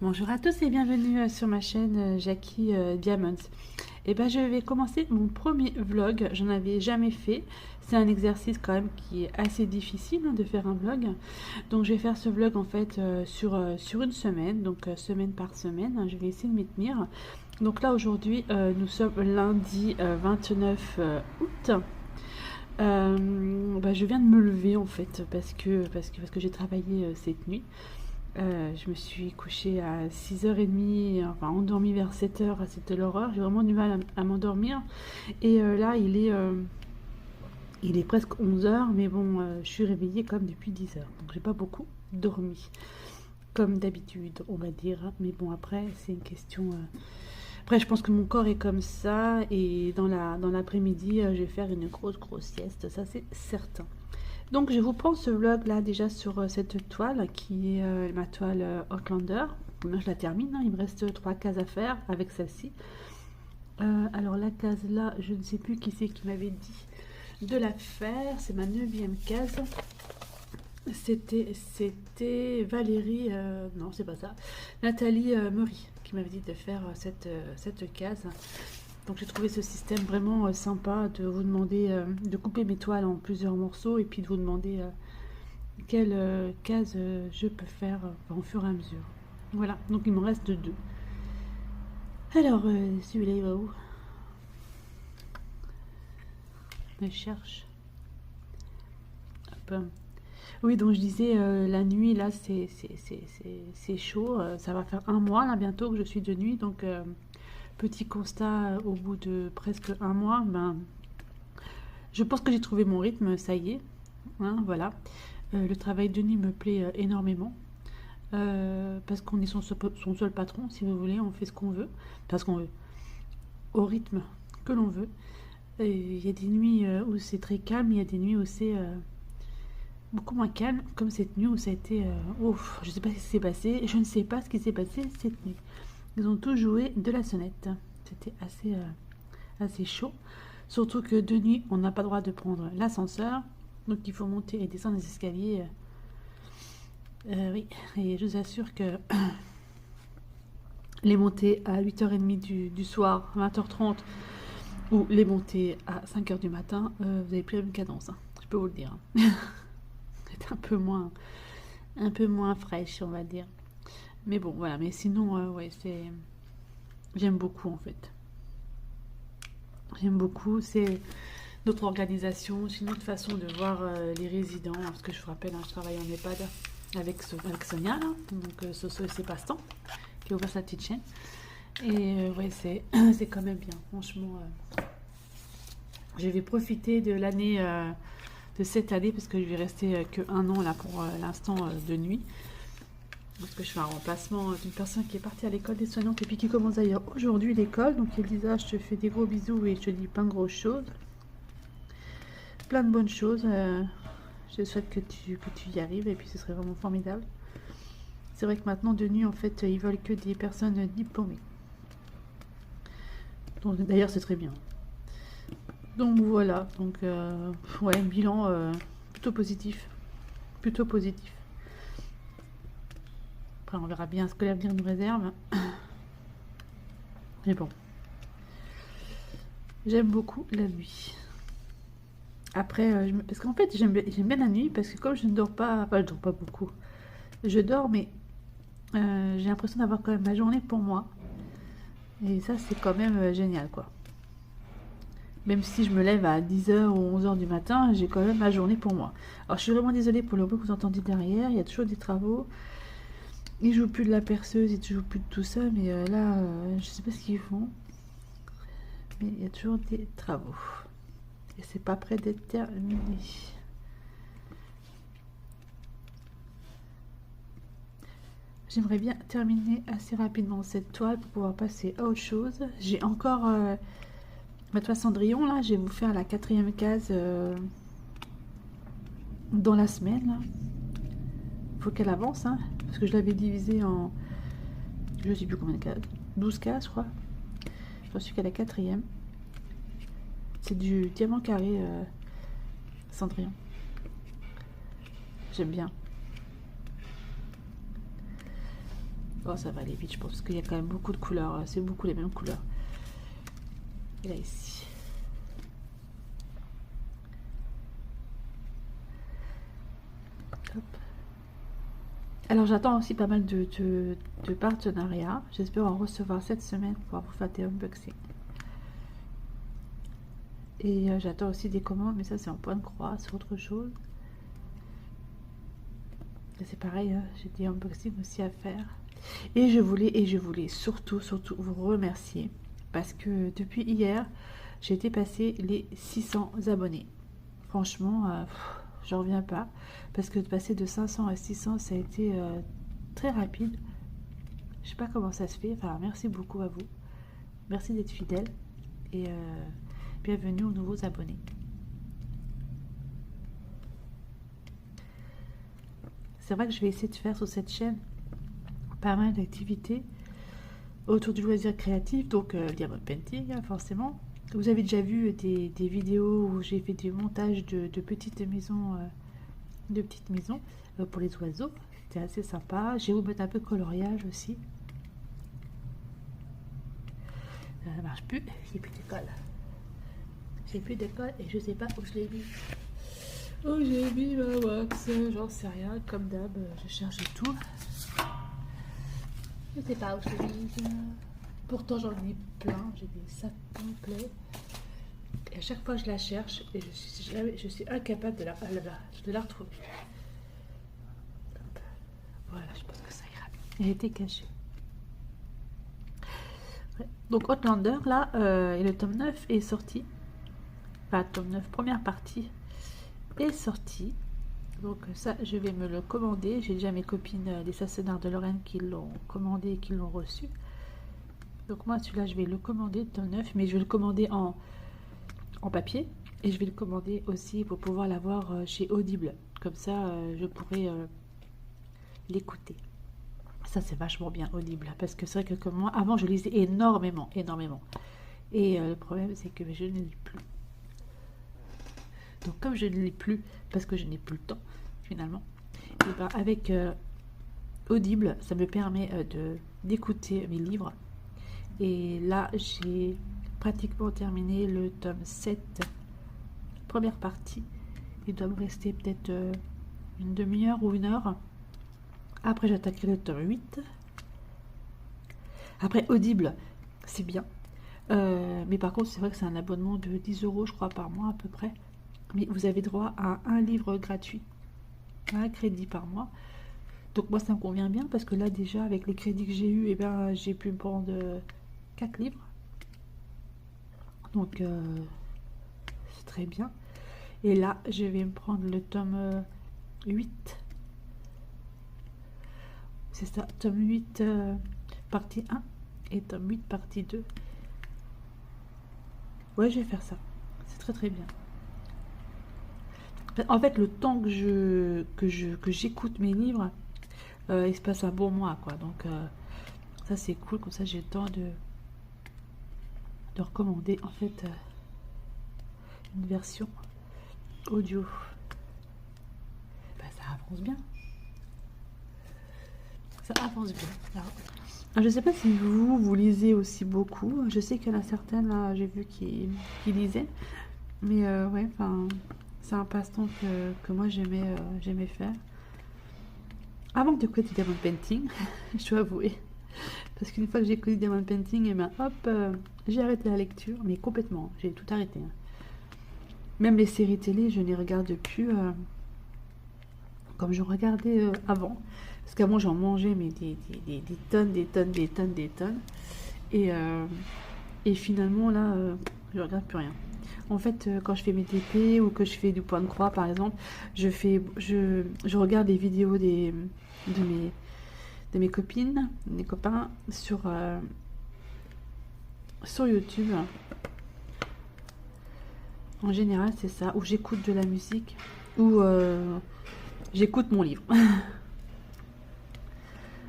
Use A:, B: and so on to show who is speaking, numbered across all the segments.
A: Bonjour à tous et bienvenue sur ma chaîne Jackie Diamonds. Et ben je vais commencer mon premier vlog, j'en avais jamais fait. C'est un exercice quand même qui est assez difficile de faire un vlog. Donc je vais faire ce vlog en fait sur une semaine, donc semaine par semaine. Je vais essayer de m'y tenir. Donc là aujourd'hui nous sommes lundi 29 août. Je viens de me lever en fait parce que j'ai travaillé cette nuit. Je me suis couchée à 6h30, enfin endormie vers 7h, c'était l'horreur. J'ai vraiment du mal à m'endormir. Et là, il est presque 11h, mais bon, je suis réveillée comme depuis 10h. Donc j'ai pas beaucoup dormi, comme d'habitude, on va dire. Mais bon, après, c'est une question. Après, je pense que mon corps est comme ça. Et dans l'après-midi, je vais faire une grosse sieste, ça c'est certain. Donc je vous prends ce vlog là déjà sur cette toile qui est ma toile Outlander. Moi je la termine, hein. Il me reste 3 cases à faire avec celle-ci. Alors la case là, je ne sais plus qui c'est qui m'avait dit de la faire. C'est ma 9e case. C'était Valérie, non c'est pas ça, Nathalie Meury qui m'avait dit de faire cette case. Donc j'ai trouvé ce système vraiment sympa de vous demander de couper mes toiles en plusieurs morceaux et puis de vous demander quelle case je peux faire au fur et à mesure. Voilà, donc il me reste 2. Alors celui-là il va où? Je cherche. Hop. Oui, donc je disais la nuit là c'est chaud, ça va faire un mois là bientôt que je suis de nuit, donc petit constat au bout de presque un mois, ben, je pense que j'ai trouvé mon rythme, ça y est, hein, voilà. Le travail de nuit me plaît énormément, parce qu'on est son seul patron, si vous voulez, on fait ce qu'on veut, parce qu'on veut, au rythme que l'on veut. Il y a des nuits où c'est très calme, il y a des nuits où c'est beaucoup moins calme, comme cette nuit où ça a été... ouf, je ne sais pas ce qui s'est passé, je ne sais pas ce qui s'est passé cette nuit. Ils ont tous joué de la sonnette. C'était assez chaud. Surtout que de nuit, on n'a pas le droit de prendre l'ascenseur. Donc il faut monter et descendre les escaliers. Oui, et je vous assure que les montées à 8h30 du soir, 20h30, ou les montées à 5h du matin, vous avez plus la même cadence, hein, je peux vous le dire. C'est un peu moins fraîche, on va dire. Mais bon, voilà. Mais sinon, ouais, j'aime beaucoup en fait. J'aime beaucoup. C'est notre organisation, c'est une autre façon de voir les résidents. Parce que je vous rappelle, hein, je travaille en EHPAD avec Sonia, là, donc Soso et ses passe-temps, qui a ouvert sa petite chaîne. Et ouais, c'est quand même bien. Franchement, je vais profiter de l'année, de cette année, parce que je vais rester que 1 an là pour l'instant de nuit. Parce que je fais un remplacement d'une personne qui est partie à l'école des soignantes et puis qui commence d'ailleurs aujourd'hui l'école. Donc Elisa, je te fais des gros bisous et je te dis plein de grosses choses. Plein de bonnes choses. Je souhaite que tu y arrives et puis ce serait vraiment formidable. C'est vrai que maintenant de nuit en fait ils veulent que des personnes diplômées. Donc d'ailleurs c'est très bien. Donc voilà, donc ouais, bilan plutôt positif. Plutôt positif. Après on verra bien ce que l'avenir nous réserve. Mais bon. J'aime beaucoup la nuit. Après, parce qu'en fait, j'aime bien la nuit parce que comme je ne dors pas, enfin, je dors pas beaucoup. Je dors, mais j'ai l'impression d'avoir quand même ma journée pour moi. Et ça, c'est quand même génial, quoi. Même si je me lève à 10h ou 11h du matin, j'ai quand même ma journée pour moi. Alors, je suis vraiment désolée pour le bruit que vous entendez derrière. Il y a toujours des travaux. Ils jouent plus de la perceuse, ils jouent plus de tout ça. Mais là, je sais pas ce qu'ils font. Mais il y a toujours des travaux. Et c'est pas près d'être terminé. J'aimerais bien terminer assez rapidement cette toile pour pouvoir passer à autre chose. J'ai encore ma toile Cendrillon là. Je vais vous faire la 4e case dans la semaine. Il faut qu'elle avance, hein, parce que je l'avais divisée en, je sais plus combien de cases, 12 cases, je crois. Je suis qu'à la 4e. C'est du diamant carré Cendrillon. J'aime bien. Oh, ça va aller vite, je pense, parce qu'il y a quand même beaucoup de couleurs. C'est beaucoup les mêmes couleurs. Et là, ici. Hop. Alors, j'attends aussi pas mal de partenariats. J'espère en recevoir cette semaine pour pouvoir vous faire des unboxings. Et j'attends aussi des commandes, mais ça, c'est en point de croix, c'est autre chose. C'est pareil, hein, j'ai des unboxings aussi à faire. Et je voulais surtout vous remercier parce que depuis hier, j'ai été passer les 600 abonnés. Franchement, j'en reviens pas parce que de passer de 500 à 600, ça a été très rapide. Je sais pas comment ça se fait. Enfin, merci beaucoup à vous. Merci d'être fidèles et bienvenue aux nouveaux abonnés. C'est vrai que je vais essayer de faire sur cette chaîne pas mal d'activités autour du loisir créatif, donc diamond painting, hein, forcément. Vous avez déjà vu des vidéos où j'ai fait du montage de petites maisons, pour les oiseaux. C'était assez sympa. Je vais vous mettre un peu de coloriage aussi. Ça ne marche plus, j'ai plus d'école. J'ai plus d'école et je sais pas où je l'ai mis. Oh, j'ai mis ma wax, j'en sais rien, comme d'hab, je cherche tout. Je sais pas où je l'ai mis. Pourtant, j'en ai plein, j'ai des sacs complets. Et à chaque fois, je la cherche et je suis incapable de la retrouver. Hop. Voilà, je pense que ça ira. Elle était cachée. Ouais. Donc, Outlander, là, et le tome 9 est sorti. Enfin, tome 9, première partie est sortie. Donc ça, je vais me le commander. J'ai déjà mes copines des Sassenards de Lorraine qui l'ont commandé et qui l'ont reçu. Donc moi, celui-là, je vais le commander, tome 9, mais je vais le commander en papier. Et je vais le commander aussi pour pouvoir l'avoir chez Audible. Comme ça, je pourrai l'écouter. Ça, c'est vachement bien, Audible. Parce que c'est vrai que comme moi, avant, je lisais énormément. Et le problème, c'est que je ne lis plus. Donc comme je ne lis plus, parce que je n'ai plus le temps, finalement, et ben avec Audible, ça me permet d'écouter mes livres. Et là, j'ai pratiquement terminé le tome 7, première partie. Il doit me rester peut-être une demi-heure ou une heure. Après, j'attaquerai le tome 8. Après, Audible, c'est bien. Mais par contre, c'est vrai que c'est un abonnement de 10 € je crois, par mois à peu près. Mais vous avez droit à un livre gratuit, un crédit par mois. Donc moi, ça me convient bien parce que là, déjà, avec les crédits que j'ai eus, eh ben, j'ai pu me prendre 4 livres. Donc, c'est très bien. Et là, je vais me prendre le tome 8. C'est ça, tome 8, partie 1 et tome 8, partie 2. Ouais, je vais faire ça. C'est très très bien. En fait, le temps que j'écoute mes livres, il se passe un bon mois, quoi. Donc, ça, c'est cool. Comme ça, j'ai le temps de recommander, en fait, une version audio. Ben, ça avance bien. Ça avance bien. Alors, je ne sais pas si vous lisez aussi beaucoup. Je sais qu'il y en a certaines, là, j'ai vu qui lisaient. Mais, ouais, enfin... C'est un passe-temps que moi j'aimais faire. Avant de découvrir du diamond painting, je dois avouer. Parce qu'une fois que j'ai connu du diamond painting, et ben hop, j'ai arrêté la lecture, mais complètement. J'ai tout arrêté. Hein. Même les séries télé, je ne les regarde plus comme je regardais avant. Parce qu'avant, j'en mangeais mais des tonnes. Et finalement, là, je regarde plus rien. En fait, quand je fais mes TP ou que je fais du point de croix, par exemple, je regarde les vidéos de mes copines, des copains sur YouTube. En général, c'est ça. Ou j'écoute de la musique, ou j'écoute mon livre.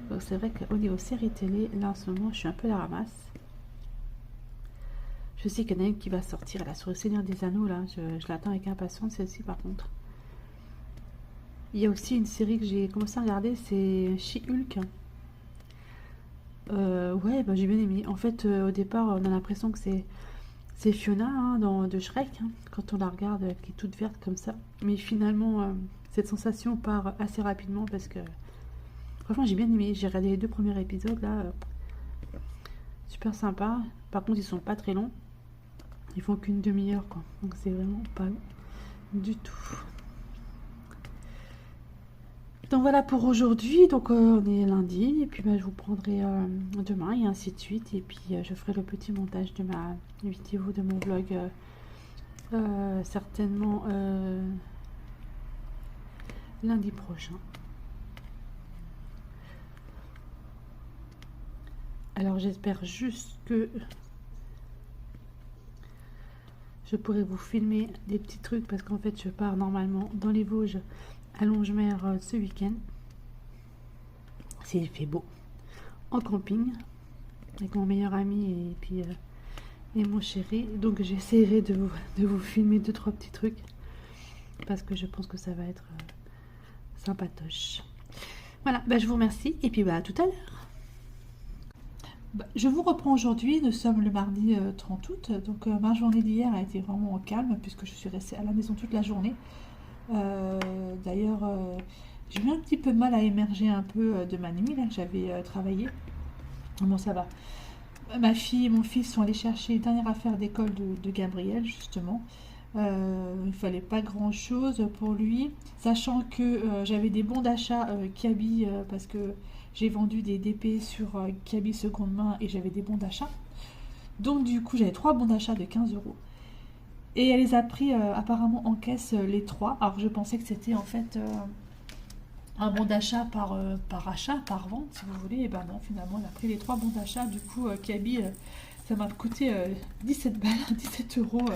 A: Donc c'est vrai qu'au niveau série télé, là en ce moment, je suis un peu à la ramasse. Je sais qu'il y en a une qui va sortir, là, sur le Seigneur des Anneaux, là. Je l'attends avec impatience, celle-ci, par contre. Il y a aussi une série que j'ai commencé à regarder, c'est She-Hulk. Ouais, bah, j'ai bien aimé. En fait, au départ, on a l'impression que c'est Fiona hein, de Shrek, hein, quand on la regarde, qui est toute verte comme ça. Mais finalement, cette sensation part assez rapidement parce que, franchement, j'ai bien aimé. J'ai regardé les 2 premiers épisodes là, super sympa. Par contre, ils sont pas très longs. Ils font qu'une demi-heure, quoi. Donc c'est vraiment pas long du tout. Donc voilà pour aujourd'hui. Donc on est lundi et puis bah, je vous prendrai demain et ainsi de suite. Et puis je ferai le petit montage de ma vidéo, de mon vlog certainement lundi prochain. Alors j'espère juste que je pourrai vous filmer des petits trucs parce qu'en fait je pars normalement dans les Vosges à Longemer ce week-end. S'il fait beau. En camping avec mon meilleur ami et puis et mon chéri. Donc j'essaierai de vous filmer 2-3 petits trucs parce que je pense que ça va être sympatoche. Voilà, bah, je vous remercie et puis bah, à tout à l'heure. Bah, je vous reprends aujourd'hui, nous sommes le mardi 30 août, donc ma journée d'hier a été vraiment calme puisque je suis restée à la maison toute la journée. D'ailleurs, j'ai eu un petit peu de mal à émerger un peu de ma nuit là que j'avais travaillé. Bon, ça va. Ma fille et mon fils sont allés chercher les dernières affaires d'école de Gabriel, justement. Il fallait pas grand chose pour lui, sachant que j'avais des bons d'achat Kaby parce que j'ai vendu des DP sur Kaby seconde main et j'avais des bons d'achat. Donc, du coup, j'avais 3 bons d'achat de 15 €. Et elle les a pris apparemment en caisse les 3. Alors, je pensais que c'était en fait un bon d'achat par achat, par vente, si vous voulez. Et ben non, finalement, elle a pris les 3 bons d'achat. Du coup, Kaby, ça m'a coûté 17 balles, 17 €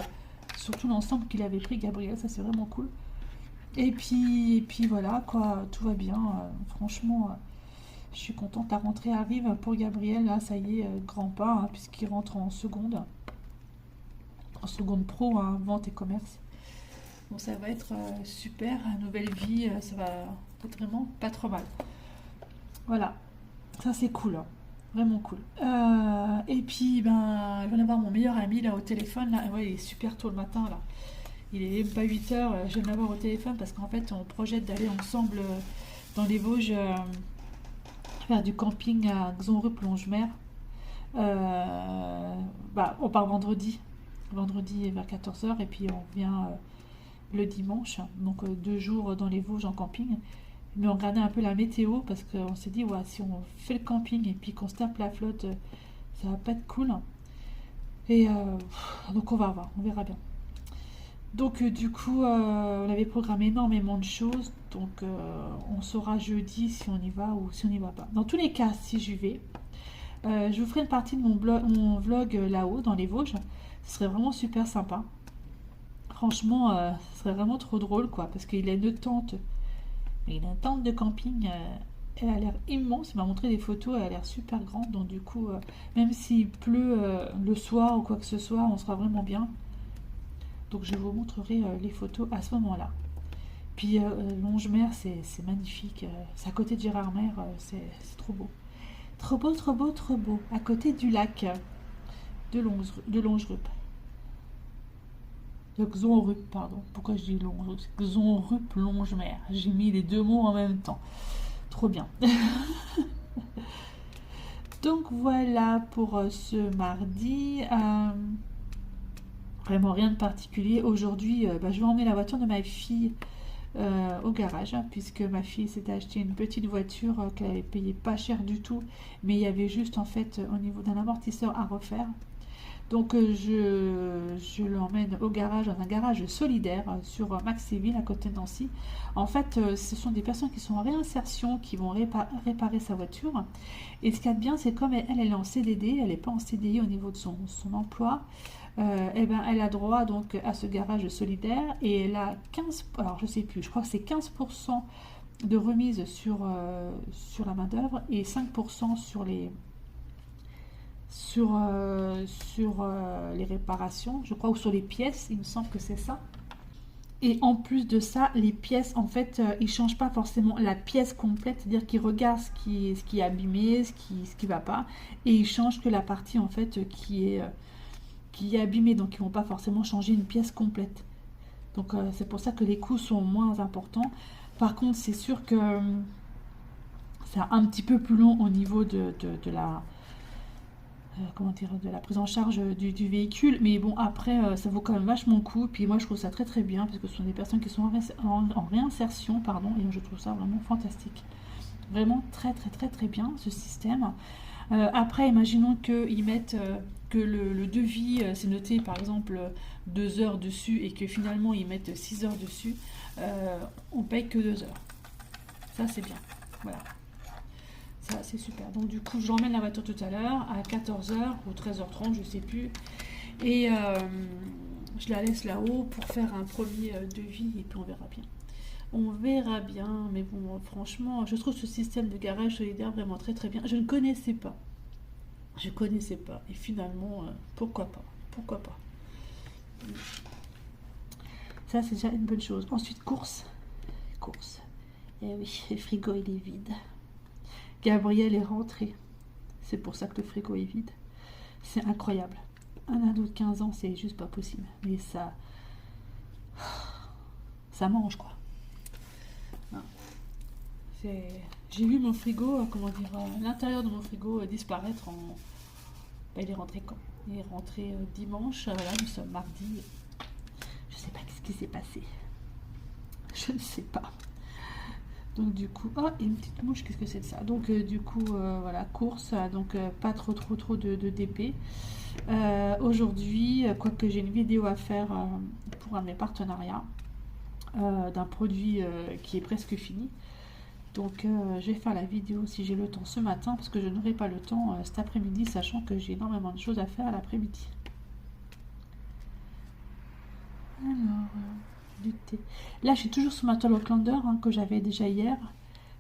A: sur tout l'ensemble qu'il avait pris, Gabriel. Ça, c'est vraiment cool. Et puis voilà, quoi, tout va bien. Franchement, je suis contente. La rentrée arrive pour Gabriel. Là, ça y est, grand pas, hein, puisqu'il rentre en seconde pro, hein, vente et commerce. Donc ça va être super, nouvelle vie, ça va être vraiment pas trop mal. Voilà, ça c'est cool, hein. Vraiment cool. Et puis ben, je viens d'avoir mon meilleur ami là au téléphone, là. Ouais, il est super tôt le matin là. Il est même pas 8 h, je viens de l'avoir au téléphone parce qu'en fait on projette d'aller ensemble dans les Vosges faire du camping à Xonrup-Longemer. Bah, on part vendredi vers 14 h et puis on vient le dimanche, donc 2 jours dans les Vosges en camping. Mais on regardait un peu la météo parce qu'on s'est dit, ouais, si on fait le camping et puis qu'on se tape la flotte, ça va pas être cool. Et donc on va voir, on verra bien. Donc du coup, on avait programmé énormément de choses, donc on saura jeudi si on y va ou si on n'y va pas. Dans tous les cas, si j'y vais, je vous ferai une partie de mon vlog là-haut, dans les Vosges. Ce serait vraiment super sympa. Franchement, ce serait vraiment trop drôle, quoi, parce qu'il a une tente de camping, elle a l'air immense. Il m'a montré des photos, elle a l'air super grande, donc du coup, même s'il pleut le soir ou quoi que ce soit, on sera vraiment bien. Donc je vous montrerai les photos à ce moment-là. Puis Longemer, c'est magnifique, c'est à côté de Gérardmer, c'est trop beau. Trop beau, trop beau, trop beau, à côté du lac de Longerup. De Xonrup, pardon. Pourquoi je dis Longerup? C'est Xonrup, Longemer. J'ai mis les 2 mots en même temps. Trop bien. Donc voilà pour ce mardi. Vraiment rien de particulier. Aujourd'hui, je vais emmener la voiture de ma fille au garage, hein, puisque ma fille s'était acheté une petite voiture qu'elle avait payé pas cher du tout, mais il y avait juste en fait au niveau d'un amortisseur à refaire. Donc je l'emmène au garage, dans un garage solidaire sur Maxéville à côté de Nancy. En fait, ce sont des personnes qui sont en réinsertion qui vont réparer sa voiture. Et ce qu'il y a de bien, c'est comme elle est en CDD, elle n'est pas en CDI au niveau de son emploi. Eh ben, elle a droit donc à ce garage solidaire et elle a 15, alors je sais plus, je crois que c'est 15% de remise sur la main d'œuvre et 5% sur les réparations, je crois, ou sur les pièces, il me semble que c'est ça. Et en plus de ça, les pièces, en fait, ils changent pas forcément la pièce complète, c'est-à-dire qu'ils regardent ce qui est abîmé, ce qui va pas, et ils changent que la partie en fait qui est abîmée, donc ils vont pas forcément changer une pièce complète. Donc c'est pour ça que les coûts sont moins importants. Par contre, c'est sûr que c'est un petit peu plus long au niveau de la comment dire, de la prise en charge du véhicule, mais bon après ça vaut quand même vachement le coup, puis moi je trouve ça très très bien parce que ce sont des personnes qui sont en réinsertion, pardon, et je trouve ça vraiment fantastique, vraiment très très très très bien ce système. Après imaginons qu'ils mettent que le devis c'est noté par exemple 2 heures dessus et que finalement ils mettent 6 heures dessus, on paye que 2 heures, ça c'est bien, voilà. Ça, c'est super. Donc, du coup, j'emmène la voiture tout à l'heure à 14h ou 13h30, je sais plus. Et je la laisse là-haut pour faire un premier devis et puis on verra bien. On verra bien, mais bon, franchement, je trouve ce système de garage solidaire vraiment très très bien. Je ne connaissais pas. Je connaissais pas. Et finalement, pourquoi pas? Pourquoi pas? Ça, c'est déjà une bonne chose. Ensuite, course. Course. Eh oui, le frigo, il est vide. Gabriel est rentré. C'est pour ça que le frigo est vide. C'est incroyable. Un ado de 15 ans, c'est juste pas possible. Mais ça mange quoi. J'ai vu mon frigo, comment dire, l'intérieur de mon frigo disparaître en. Ben, il est rentré quand? Il est rentré dimanche. Là, nous sommes mardi. Je sais pas ce qui s'est passé. Je ne sais pas. Donc du coup, oh, et une petite mouche, qu'est-ce que c'est de ça? Donc du coup, voilà, course, donc pas trop de DP. Aujourd'hui, quoique j'ai une vidéo à faire pour un de mes partenariats, d'un produit qui est presque fini. Donc je vais faire la vidéo si j'ai le temps ce matin, parce que je n'aurai pas le temps cet après-midi, sachant que j'ai énormément de choses à faire à l'après-midi. Alors... du thé. Là, je suis toujours sur ma toile Outlander que j'avais déjà hier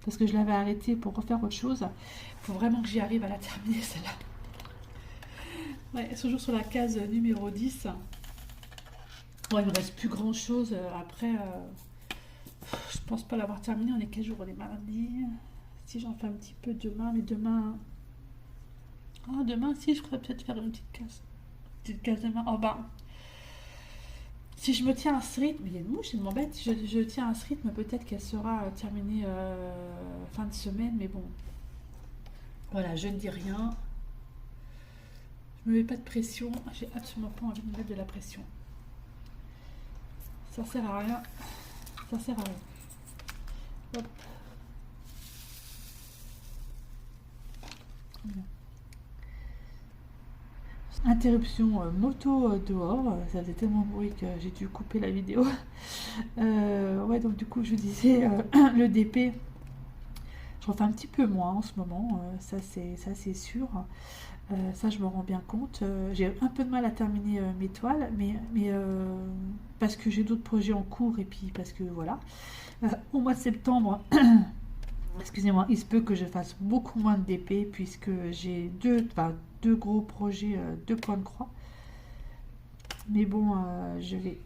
A: parce que je l'avais arrêtée pour refaire autre chose. Il faut vraiment que j'y arrive à la terminer celle-là. Ouais, toujours sur la case numéro 10. Bon, il ne me reste plus grand chose après. Je pense pas l'avoir terminé. On est quel jour? On est mardi. Si j'en fais un petit peu demain, mais demain. Oh, demain, si, je pourrais peut-être faire une petite case. Petite case demain. Oh, bah. Si je me tiens à ce rythme, il y a une mouche, elle m'embête. Je tiens à ce rythme, peut-être qu'elle sera terminée fin de semaine, mais bon. Voilà, je ne dis rien. Je me mets pas de pression. J'ai absolument pas envie de me mettre de la pression. Ça sert à rien. Ça sert à rien. Hop. Bien. Interruption moto dehors, ça faisait tellement de bruit que j'ai dû couper la vidéo. Ouais, donc du coup je disais le DP, je refais un petit peu moins en ce moment, ça c'est sûr. Ça je me rends bien compte. J'ai un peu de mal à terminer mes toiles, mais parce que j'ai d'autres projets en cours et puis parce que voilà. Au mois de septembre, excusez-moi, il se peut que je fasse beaucoup moins de DP puisque j'ai deux gros projets, 2 points de croix. Mais bon, je vais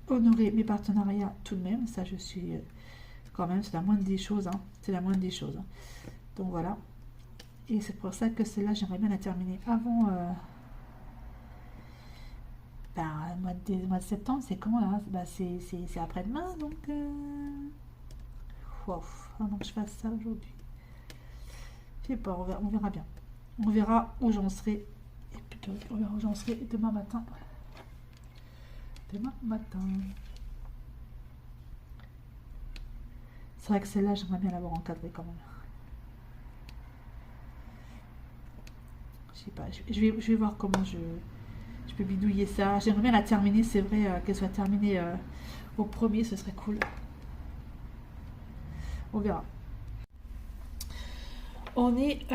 A: honorer mes partenariats tout de même. Ça, je suis quand même, c'est la moindre des choses. C'est la moindre des choses. Donc voilà. Et c'est pour ça que celle-là, j'aimerais bien la terminer avant le mois de septembre. C'est quand là? C'est après-demain. Donc, wow. Avant que je fasse ça aujourd'hui. Je sais pas, on verra bien. On verra où j'en serai. Et plutôt, on verra où j'en serai demain matin. Demain matin. C'est vrai que celle-là, j'aimerais bien l'avoir encadrée quand même. Je sais pas, je vais voir comment je peux bidouiller ça. J'aimerais bien la terminer, c'est vrai, qu'elle soit terminée au premier, ce serait cool. On verra. On est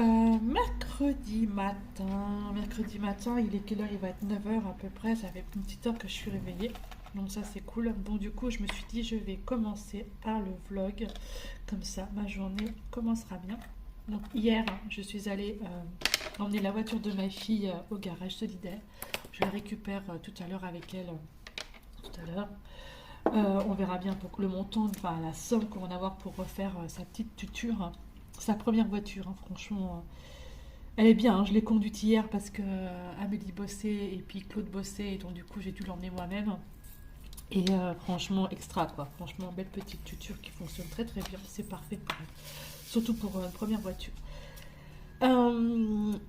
A: mercredi matin. Mercredi matin, il est quelle heure? Il va être 9h à peu près. Ça fait une petite heure que je suis réveillée. Donc ça c'est cool. Bon du coup je me suis dit je vais commencer par le vlog. Comme ça ma journée commencera bien. Donc hier je suis allée emmener la voiture de ma fille au garage solidaire. Je la récupère tout à l'heure avec elle. Tout à l'heure. On verra bien pour le montant, enfin la somme qu'on va avoir pour refaire sa petite tuture, hein. Sa première voiture, hein, franchement. Elle est bien, hein, je l'ai conduite hier parce que Amélie bossait et puis Claude bossait et donc du coup j'ai dû l'emmener moi-même. Et franchement, extra quoi. Franchement, belle petite tuture qui fonctionne très très bien. C'est parfait pour elle. Surtout pour une première voiture.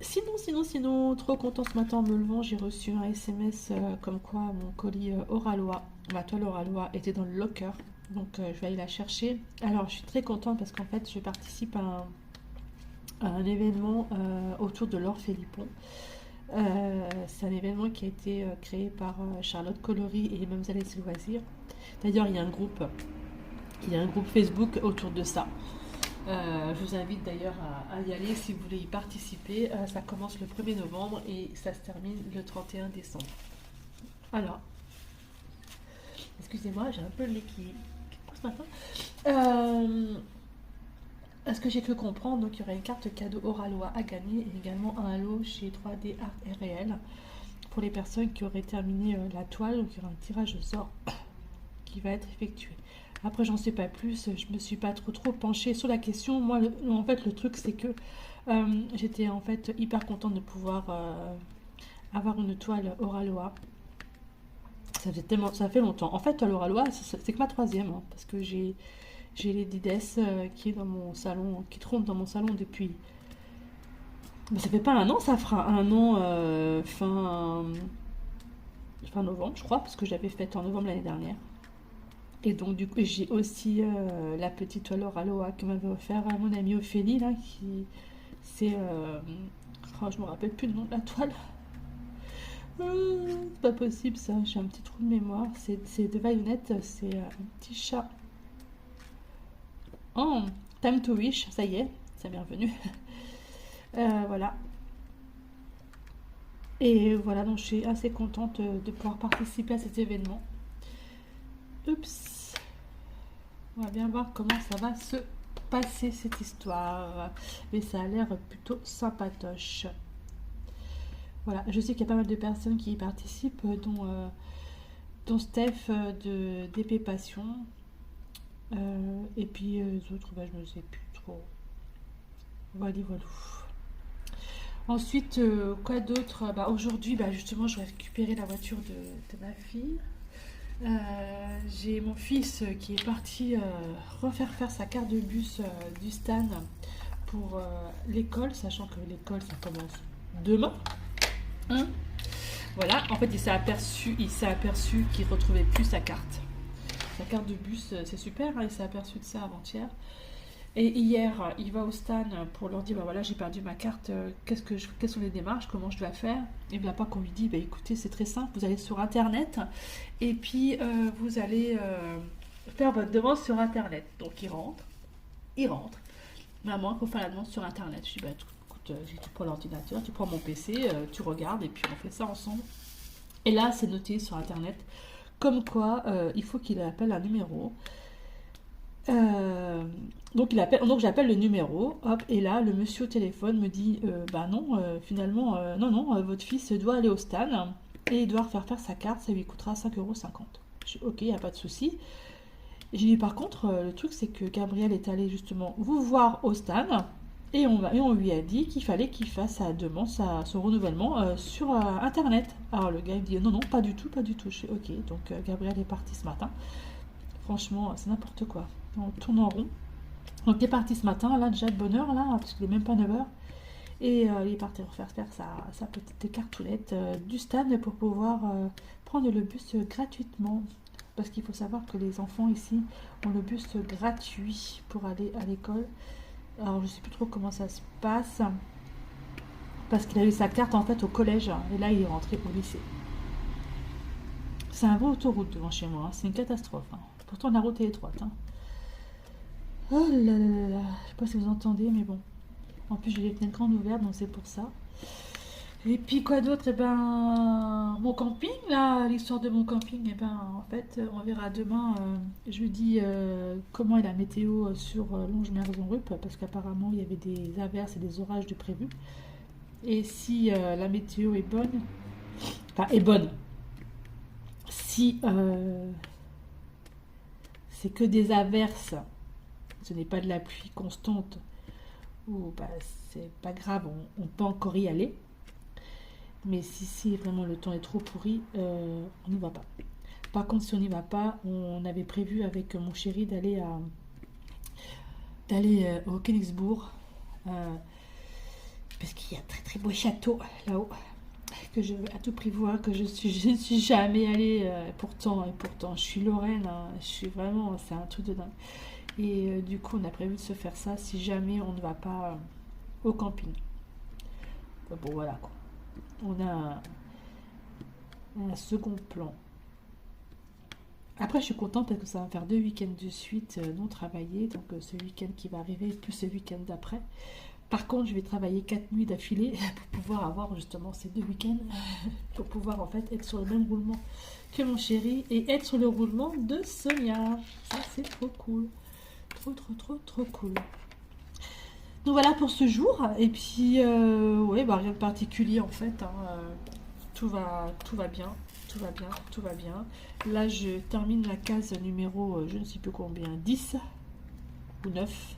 A: Sinon, trop content ce matin en me levant, j'ai reçu un SMS comme quoi mon colis Oralois, ma toile Oralois était dans le locker. Donc je vais aller la chercher. Alors je suis très contente parce qu'en fait je participe à un événement autour de l'Or Philippon. C'est un événement qui a été créé par Charlotte Colory et les Mamzelles et ses loisirs. D'ailleurs, il y a un groupe Facebook autour de ça. Je vous invite d'ailleurs à y aller si vous voulez y participer. Ça commence le 1er novembre et ça se termine le 31 décembre. Alors, excusez-moi, j'ai un peu le nez qui pousse maintenant. À ce que j'ai pu comprendre, donc il y aura une carte cadeau Oralois à gagner et également un lot chez 3D Art et Réel pour les personnes qui auraient terminé la toile. Donc il y aura un tirage au sort qui va être effectué. Après, j'en sais pas plus, je me suis pas trop penchée sur la question. Moi, en fait, le truc, c'est que j'étais en fait hyper contente de pouvoir avoir une toile Oralois. Ça fait longtemps. En fait, Oralois, c'est que ma troisième, hein, parce que j'ai les Dides qui est dans mon salon, qui trône dans mon salon depuis. Mais ça fait pas un an, ça fera un an fin novembre, je crois, parce que j'avais fait en novembre l'année dernière. Et donc, du coup, j'ai aussi la petite toile Oralois que m'avait offert à mon amie Ophélie, là, qui. C'est. Oh, je me rappelle plus le nom de la toile. C'est pas possible ça, j'ai un petit trou de mémoire. C'est de Vionette, c'est un petit chat. Oh, Time to Wish, ça y est, c'est bienvenu. Voilà. Et voilà, donc je suis assez contente de pouvoir participer à cet événement. Oups. On va bien voir comment ça va se passer cette histoire. Mais ça a l'air plutôt sympatoche. Voilà, je sais qu'il y a pas mal de personnes qui y participent, dont Steph d'Épée Passion. Et puis les autres, je ne sais plus trop. Voilà. Ensuite, quoi d'autre? Aujourd'hui, justement, je vais récupérer la voiture de ma fille. J'ai mon fils qui est parti refaire faire sa carte de bus du Stan pour l'école, sachant que l'école, ça commence demain. Hein. Voilà, en fait, il s'est aperçu qu'il retrouvait plus sa carte. Sa carte de bus, c'est super, hein, il s'est aperçu de ça avant-hier. Et hier, il va au Stan pour leur dire, voilà, j'ai perdu ma carte, quelles sont les démarches, comment je dois faire. Et bien, pas qu'on lui dit, écoutez, c'est très simple, vous allez sur Internet, et puis vous allez faire votre demande sur Internet. Donc, il rentre. Maman, il faut faire la demande sur Internet. Je dis, écoute, tu prends l'ordinateur, tu prends mon PC, tu regardes, et puis on fait ça ensemble. Et là, c'est noté sur Internet, comme quoi, il faut qu'il appelle un numéro. Donc j'appelle le numéro, hop, et là le monsieur au téléphone me dit non, finalement non, votre fils doit aller au Stan et il doit refaire faire sa carte, ça lui coûtera 5,50 €. Je dis ok, il n'y a pas de souci. J'ai dit par contre le truc c'est que Gabriel est allé justement vous voir au Stan et on lui a dit qu'il fallait qu'il fasse sa demande, son renouvellement sur Internet. Alors le gars il me dit non, pas du tout. Je dis ok, donc Gabriel est parti ce matin. Franchement, c'est n'importe quoi. On tourne en rond. Donc il est parti ce matin, là déjà de bonne heure, là, parce qu'il n'est même pas 9h. Et il est parti refaire faire sa petite cartoulette du Stan pour pouvoir prendre le bus gratuitement. Parce qu'il faut savoir que les enfants ici ont le bus gratuit pour aller à l'école. Alors je ne sais plus trop comment ça se passe. Parce qu'il a eu sa carte en fait au collège. Et là il est rentré au lycée. C'est un vrai autoroute devant chez moi. Hein. C'est une catastrophe. Hein. Pourtant la route est étroite. Hein. Oh là là là là. Je sais pas si vous entendez, mais bon. En plus, j'ai les fenêtres grandes ouvertes, donc c'est pour ça. Et puis quoi d'autre? Mon camping, là, l'histoire de mon camping, en fait, on verra demain, jeudi, comment est la météo sur Longe-Merson-Rup, parce qu'apparemment, il y avait des averses et des orages de prévus. Et si la météo est bonne, si c'est que des averses, ce n'est pas de la pluie constante, ou bah, c'est pas grave, on peut encore y aller. Mais si vraiment le temps est trop pourri, on n'y va pas. Par contre, si on n'y va pas, on avait prévu avec mon chéri d'aller au Königsbourg, parce qu'il y a un très très beau château là-haut que je veux à tout prix voir, que je ne suis jamais allée, pourtant je suis Lorraine, hein, je suis vraiment, c'est un truc de dingue. Et du coup, on a prévu de se faire ça si jamais on ne va pas au camping. Bon, voilà quoi. On a un second plan. Après, je suis contente parce que ça va me faire 2 week-ends de suite non travaillés. Donc, ce week-end qui va arriver, plus ce week-end d'après. Par contre, je vais travailler 4 nuits d'affilée pour pouvoir avoir justement ces 2 week-ends. Pour pouvoir en fait être sur le même roulement que mon chéri et être sur le roulement de Sonia. Ça, c'est trop cool. Trop cool. Donc voilà pour ce jour. Et puis, ouais, bah, rien de particulier en fait. Hein. Tout va bien. Tout va bien. Là, je termine la case numéro, je ne sais plus combien, 10 ou 9.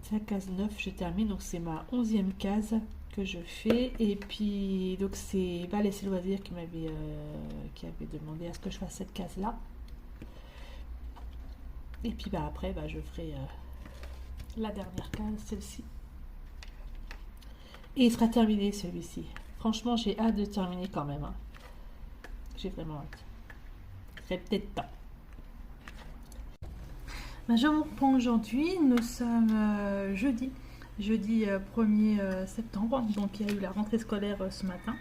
A: C'est la case 9, je termine. Donc, c'est ma 11e case que je fais. Et puis, donc, c'est Val et ses loisirs qui avait demandé à ce que je fasse cette case-là. Et puis, bah, après, bah, je ferai la dernière case, celle-ci. Et il sera terminé, celui-ci. Franchement, j'ai hâte de terminer quand même. Hein. J'ai vraiment hâte. C'est peut-être temps. Ben, je vous reprends aujourd'hui. Nous sommes jeudi 1er septembre. Donc, il y a eu la rentrée scolaire ce matin.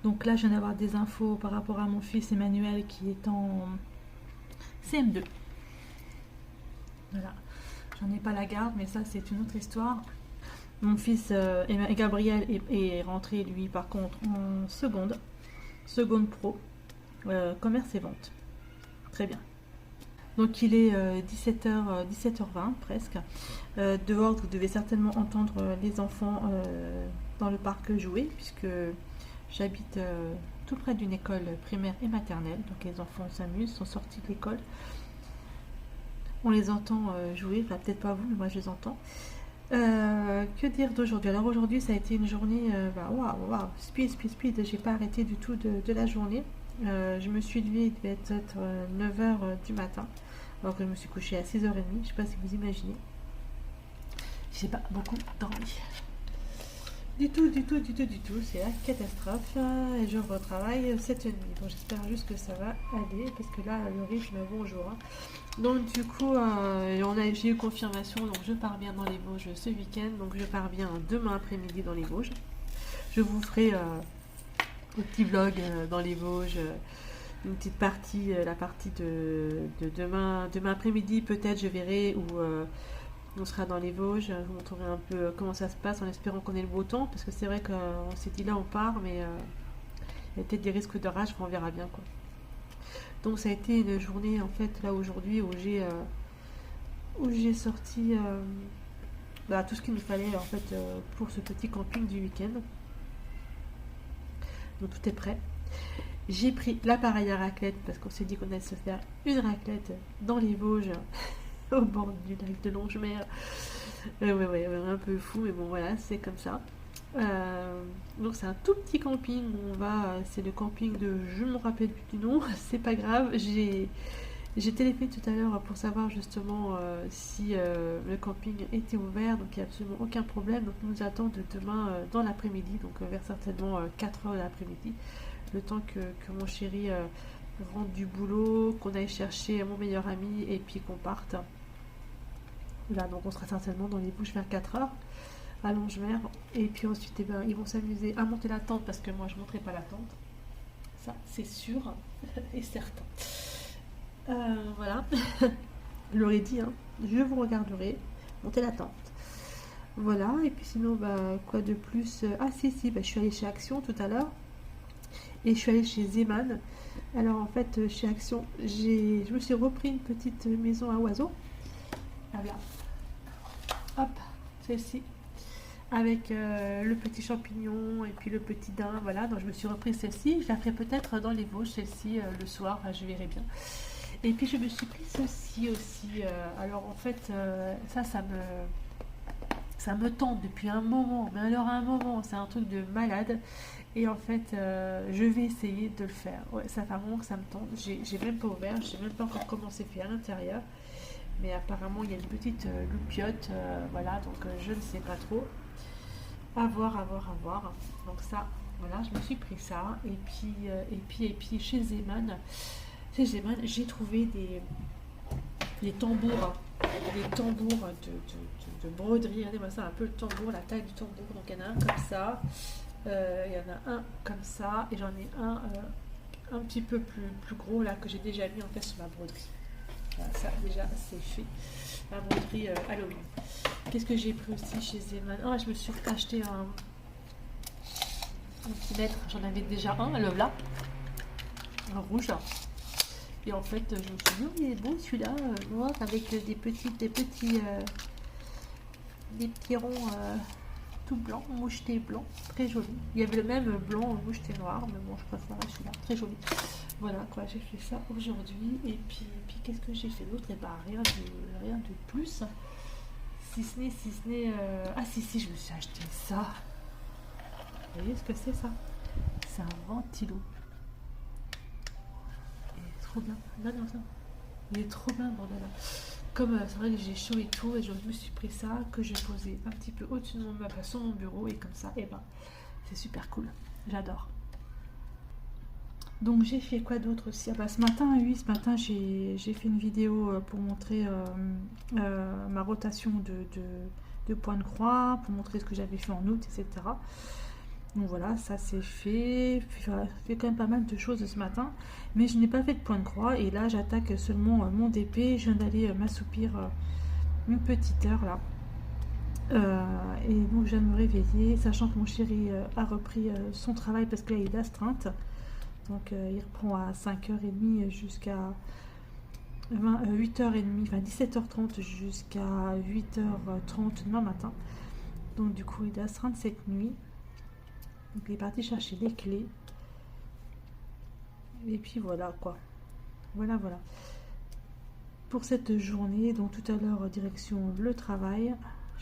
A: Donc là, je viens d'avoir des infos par rapport à mon fils Emmanuel qui est en CM2. Voilà. J'en ai pas la garde, mais ça, c'est une autre histoire. Mon fils Gabriel est rentré, lui, par contre, en seconde pro, commerce et vente. Très bien. Donc, il est 17h20 presque. Dehors, vous devez certainement entendre les enfants dans le parc jouer, puisque j'habite tout près d'une école primaire et maternelle. Donc, les enfants s'amusent, sont sortis de l'école. On les entend jouer, enfin, peut-être pas vous, mais moi, je les entends. Que dire d'aujourd'hui? Alors aujourd'hui ça a été une journée waouh, speed, j'ai pas arrêté du tout de la journée. Je me suis levée, il devait être 9h du matin, alors que je me suis couchée à 6h30, je sais pas si vous imaginez. J'ai pas beaucoup dormi. Du tout, c'est la catastrophe. Et je retravaille cette nuit. Donc j'espère juste que ça va aller, parce que là, le rythme, bonjour. Hein. Donc du coup, j'ai eu confirmation, donc je pars bien dans les Vosges ce week-end. Donc je pars bien demain après-midi dans les Vosges. Je vous ferai un petit vlog dans les Vosges, une petite partie, la partie de demain après-midi peut-être, je verrai, où on sera dans les Vosges. Je vous montrerai un peu comment ça se passe en espérant qu'on ait le beau temps, parce que c'est vrai qu'on s'est dit là on part, mais il y a peut-être des risques d'orage, on verra bien quoi. Donc ça a été une journée en fait là aujourd'hui où j'ai sorti tout ce qu'il nous fallait en fait pour ce petit camping du week-end. Donc tout est prêt. J'ai pris l'appareil à raclette parce qu'on s'est dit qu'on allait se faire une raclette dans les Vosges au bord du lac de Longemer. Ouais, un peu fou, mais bon voilà, c'est comme ça. Donc c'est un tout petit camping où on va, c'est le camping de, je me rappelle plus du nom, c'est pas grave, j'ai téléphoné tout à l'heure pour savoir justement si le camping était ouvert, donc il n'y a absolument aucun problème. Donc nous attendons demain dans l'après-midi, donc vers certainement 4h de l'après-midi, le temps que mon chéri rentre du boulot, qu'on aille chercher mon meilleur ami et puis qu'on parte. Là, donc on sera certainement dans les Vosges vers 4h à Longemer, et puis ensuite ils vont s'amuser à monter la tente, parce que moi je ne monterai pas la tente, ça c'est sûr et certain. Voilà, je l'aurais dit, hein. Je vous regarderai monter la tente. Voilà, et puis sinon quoi de plus? Je suis allée chez Action tout à l'heure, et je suis allée chez Zeman. Alors en fait chez Action je me suis repris une petite maison à oiseaux. Ah bien, hop, celle-ci. avec le petit champignon et puis le petit daim. Voilà, donc je me suis repris celle-ci. Je la ferai peut-être dans les Vosges, celle-ci, le soir, je verrai bien. Et puis je me suis pris ceci aussi. Alors en fait, ça me tente depuis un moment. Mais alors un moment, c'est un truc de malade. Et en fait, je vais essayer de le faire. Ouais, ça fait un moment que ça me tente. J'ai même pas ouvert, j'ai même pas encore commencé à faire à l'intérieur. Mais apparemment, il y a une petite loupiote. Voilà, donc je ne sais pas trop. À voir, à voir, à voir. Donc ça, voilà, je me suis pris ça. Et puis chez Zeman, j'ai trouvé des tambours, de broderie. Regardez-moi ça, un peu le tambour, la taille du tambour. Donc il y en a un comme ça, il y en a un comme ça, et j'en ai un petit peu plus gros là que j'ai déjà mis en fait sur ma broderie. Voilà, ça déjà c'est fait. Ma broderie Halloween. Qu'est-ce que j'ai pris aussi chez Zeman? Ah, je me suis acheté un petit mètre. J'en avais déjà un, le là, un rouge. Et en fait, je me suis dit, oh, il est beau celui-là, noir, avec des petits ronds tout blancs, mouchetés blancs, très joli. Il y avait le même blanc moucheté noir, mais bon, je préfère celui-là, très joli. Voilà quoi, j'ai fait ça aujourd'hui. Et puis qu'est-ce que j'ai fait d'autre? Et bah rien de plus. Si ce n'est... Ah si, je me suis acheté ça. Vous voyez ce que c'est ça? C'est un ventilo. Il est trop bien. Là, dans ça. Il est trop bien, bordel. Comme c'est vrai que j'ai chaud et tout, et je me suis pris ça, que j'ai posé un petit peu au-dessus de mon meuble, sur mon bureau, et comme ça, et ben, c'est super cool. J'adore. Donc j'ai fait quoi d'autre aussi? Ah bah, ce matin, j'ai fait une vidéo pour montrer ma rotation de point de croix, pour montrer ce que j'avais fait en août, etc. Donc voilà, ça c'est fait. J'ai fait quand même pas mal de choses ce matin, mais je n'ai pas fait de point de croix. Et là, j'attaque seulement mon DP. Je viens d'aller m'assoupir une petite heure là. Et donc je viens de me réveiller, sachant que mon chéri a repris son travail parce qu'il est d'astreinte. Donc il reprend à 5h30 jusqu'à 8h30, enfin 17h30 jusqu'à 8h30 demain matin. Donc du coup il est d'astreinte cette nuit. Donc il est parti chercher les clés. Et puis voilà quoi. Voilà. Pour cette journée, donc tout à l'heure direction le travail.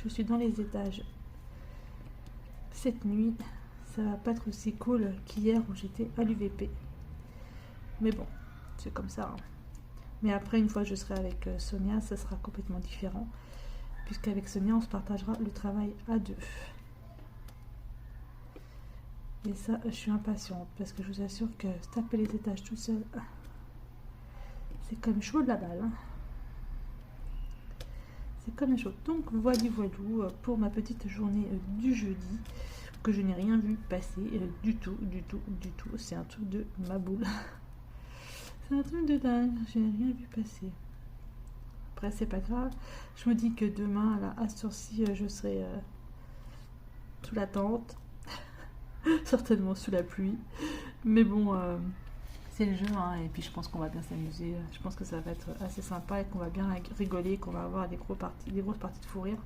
A: Je suis dans les étages cette nuit. Ça va pas être aussi cool qu'hier où j'étais à l'UVP. Mais bon, c'est comme ça. Hein. Mais après, une fois que je serai avec Sonia, ça sera complètement différent. Puisqu'avec Sonia, on se partagera le travail à deux. Et ça, je suis impatiente. Parce que je vous assure que se taper les étages tout seul, c'est comme chaud de la balle. Hein. C'est comme chaud. Donc, voilou pour ma petite journée du jeudi. Que je n'ai rien vu passer du tout. C'est un truc de ma boule. C'est un truc de dingue. Je n'ai rien vu passer. Après, c'est pas grave. Je me dis que demain, là, à ce heure-ci, je serai sous la tente. Certainement sous la pluie. Mais bon, c'est le jeu. Hein, et puis, je pense qu'on va bien s'amuser. Je pense que ça va être assez sympa et qu'on va bien rigoler. Qu'on va avoir des grosses parties de fou rire.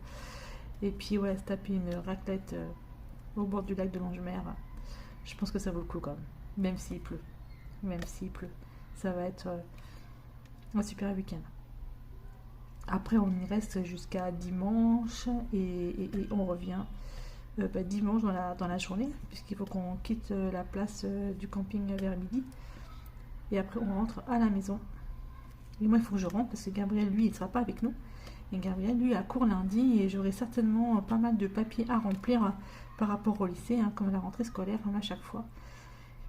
A: Et puis, ouais, se taper une raclette au bord du lac de Longemer. Je pense que ça vaut le coup quand même. Même s'il pleut. Ça va être un super week-end. Après, on y reste jusqu'à dimanche et on revient dimanche dans la journée, puisqu'il faut qu'on quitte la place du camping vers midi. Et après, on rentre à la maison. Et moi, il faut que je rentre parce que Gabriel, lui, il ne sera pas avec nous. Et Gabriel, lui, a cours lundi et j'aurai certainement pas mal de papiers à remplir par rapport au lycée, hein, comme la rentrée scolaire, comme à chaque fois.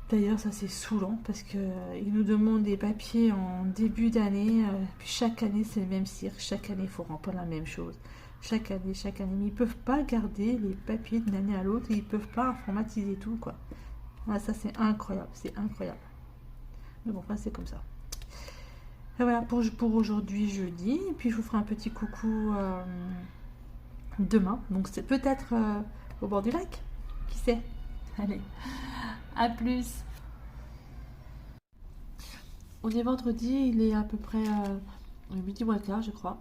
A: D'ailleurs, ça c'est saoulant parce qu'ils nous demandent des papiers en début d'année. Puis chaque année, c'est le même cirque. Chaque année, il faut remplir la même chose. Chaque année. Mais ils ne peuvent pas garder les papiers d'une année à l'autre. Ils ne peuvent pas informatiser tout, quoi. Ah, ça, c'est incroyable. Mais bon, enfin, c'est comme ça. Et voilà pour aujourd'hui, jeudi. Et puis, je vous ferai un petit coucou demain. Donc, c'est peut-être au bord du lac. Qui sait? Allez. À plus. On est vendredi, il est à peu près midi moins quart, je crois.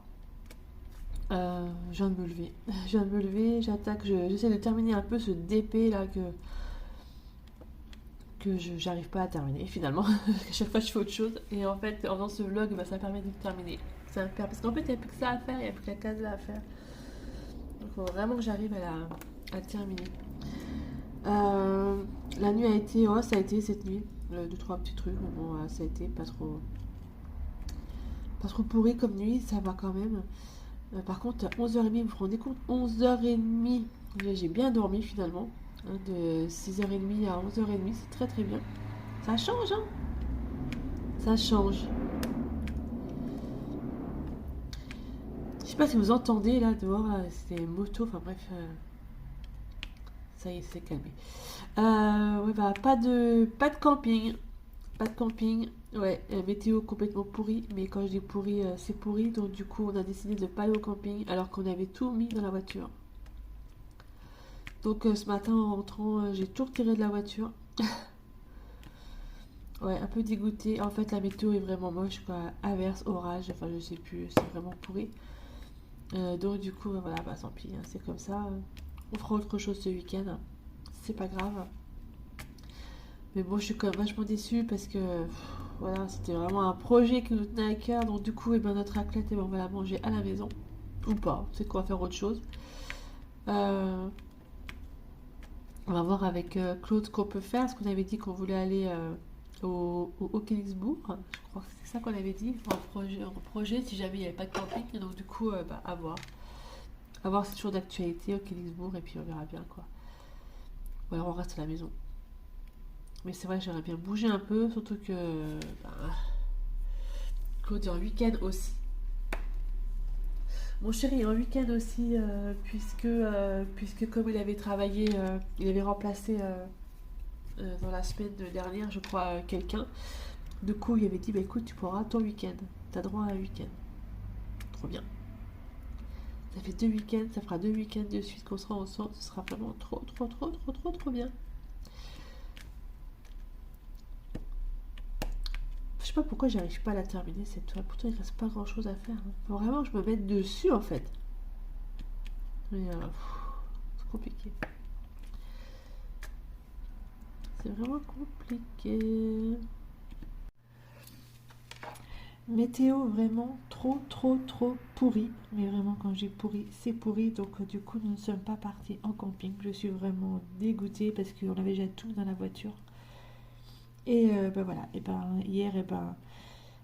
A: Je viens de me lever. Je viens de me lever, j'attaque, j'essaie de terminer un peu ce DP là que j'arrive pas à terminer finalement. À chaque fois je fais autre chose. Et en fait, en faisant ce vlog, bah, ça permet de terminer. Parce qu'en fait, il n'y a plus que ça à faire, il n'y a plus que la case là à faire. Donc il faut vraiment que j'arrive à terminer. La nuit a été, oh, ça a été cette nuit. Deux, trois petits trucs, mais bon, ça a été pas trop pourri comme nuit, ça va quand même. Par contre, à 11h30, vous vous rendez compte 11h30, j'ai bien dormi finalement. Hein, de 6h30 à 11h30, c'est très très bien. Ça change, hein. Ça change. Je sais pas si vous entendez là dehors, là, c'est des motos, enfin bref. Ça y est, c'est calmé. Ouais, bah, pas de camping. Pas de camping. Ouais, météo complètement pourri. Mais quand je dis pourri, c'est pourri. Donc du coup, on a décidé de pas aller au camping alors qu'on avait tout mis dans la voiture. Donc ce matin, en rentrant, j'ai tout retiré de la voiture. Ouais, un peu dégoûté. En fait, la météo est vraiment moche, quoi. Averse, orage, enfin, je sais plus. C'est vraiment pourri. Donc du coup, voilà, bah tant pis, hein, c'est comme ça. On fera autre chose ce week-end. C'est pas grave. Mais bon, je suis quand même vachement déçue parce que voilà, c'était vraiment un projet qui nous tenait à cœur. Donc du coup, notre raclette, on va la manger à la maison. Ou pas, c'est qu'on va faire autre chose. Euh, on va voir avec Claude ce qu'on peut faire. Parce qu'on avait dit qu'on voulait aller au Kingsbourg. Je crois que c'est ça qu'on avait dit. En projet, si jamais il n'y avait pas de camping. Et donc du coup, bah, à voir. À voir, c'est toujours d'actualité au Kingsbourg. Et puis on verra bien quoi. Ou alors on reste à la maison. Mais c'est vrai, j'aimerais bien bouger un peu, surtout que bah, Claude est en week-end aussi. Mon chéri est en week-end aussi, puisque comme il avait travaillé, il avait remplacé dans la semaine dernière, je crois, quelqu'un. Du coup, il avait dit, bah écoute, tu pourras ton week-end. T'as droit à un week-end. Trop bien. Ça fait 2 week-ends, ça fera 2 week-ends de suite qu'on sera ensemble. Ce sera vraiment trop, trop, trop, trop, trop, trop bien. Je sais pas pourquoi j'arrive pas à la terminer cette toile. Pourtant, il reste pas grand chose à faire. Hein. Faut vraiment que je me mette dessus en fait. Mais c'est compliqué. C'est vraiment compliqué. Météo vraiment trop, trop, trop pourri. Mais vraiment, quand j'ai pourri, c'est pourri. Donc, du coup, nous ne sommes pas partis en camping. Je suis vraiment dégoûtée parce qu'on avait déjà tout dans la voiture. Et ben voilà. Et ben hier, et ben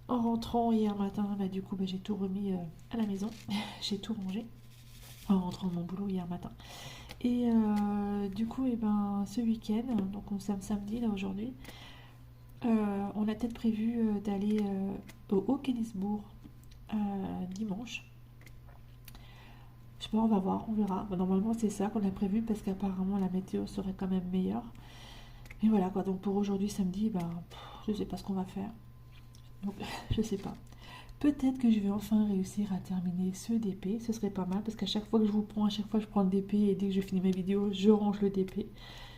A: en rentrant hier matin, bah, du coup, bah, j'ai tout remis à la maison. J'ai tout rangé en rentrant de mon boulot hier matin. Et du coup, et ben, ce week-end, donc on sommes samedi là aujourd'hui, on a peut-être prévu d'aller au Haut-Kennisbourg dimanche. Je sais pas, on va voir, on verra. Bon, normalement, c'est ça qu'on a prévu parce qu'apparemment la météo serait quand même meilleure. Et voilà quoi, donc pour aujourd'hui samedi, ben, je sais pas ce qu'on va faire. Donc, je sais pas. Peut-être que je vais enfin réussir à terminer ce DP. Ce serait pas mal parce qu'à chaque fois que je vous prends, à chaque fois je prends le DP et dès que je finis ma vidéo, je range le DP.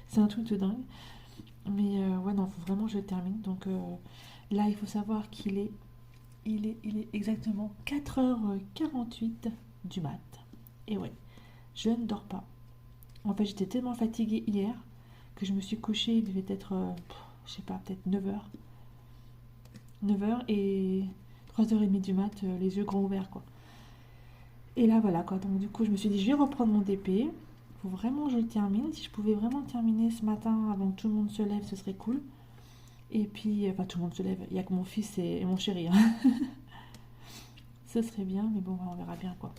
A: C'est un truc de dingue. Mais ouais, non, faut vraiment que je le termine. Donc là, il faut savoir il est exactement 4h48 du mat. Et ouais, je ne dors pas. En fait, j'étais tellement fatiguée hier que je me suis couchée. Il devait être, je sais pas, peut-être 9h. 9h et 3h30 du mat, les yeux grands ouverts, quoi. Et là, voilà, quoi. Donc, du coup, je me suis dit, je vais reprendre mon DP. Faut vraiment que je le termine. Si je pouvais vraiment terminer ce matin avant que tout le monde se lève, ce serait cool. Et puis, enfin, tout le monde se lève. Il n'y a que mon fils et mon chéri. Hein. Ce serait bien, mais bon, on verra bien, quoi.